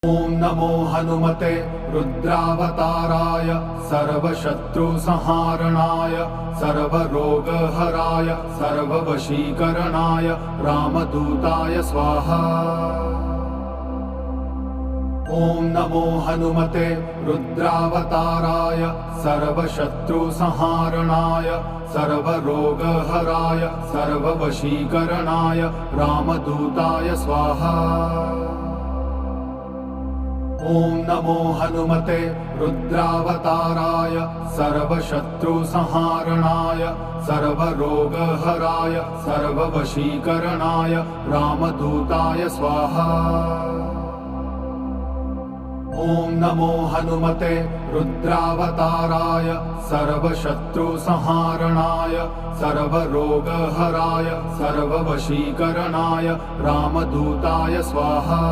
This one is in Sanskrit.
ॐ नमो हनुमते रुद्रावताराय सर्वशत्रुसंहारणाय सर्वरोगहराय सर्ववशीकरणाय रामदूताय स्वाहा। ॐ नमो हनुमते रुद्रावताराय सर्वशत्रुसंहारणाय सर्वरोगहराय सर्ववशीकरणाय रामदूताय स्वाहा। ॐ नमो हनुमते रुद्रावताराय सर्वशत्रुसंहारणाय सर्वरोगहराय सर्ववशीकरणाय रामदूताय स्वाहा। ॐ नमो हनुमते रुद्रावताराय सर्वशत्रुसंहारणाय सर्वरोगहराय सर्ववशीकरणाय रामदूताय स्वाहा।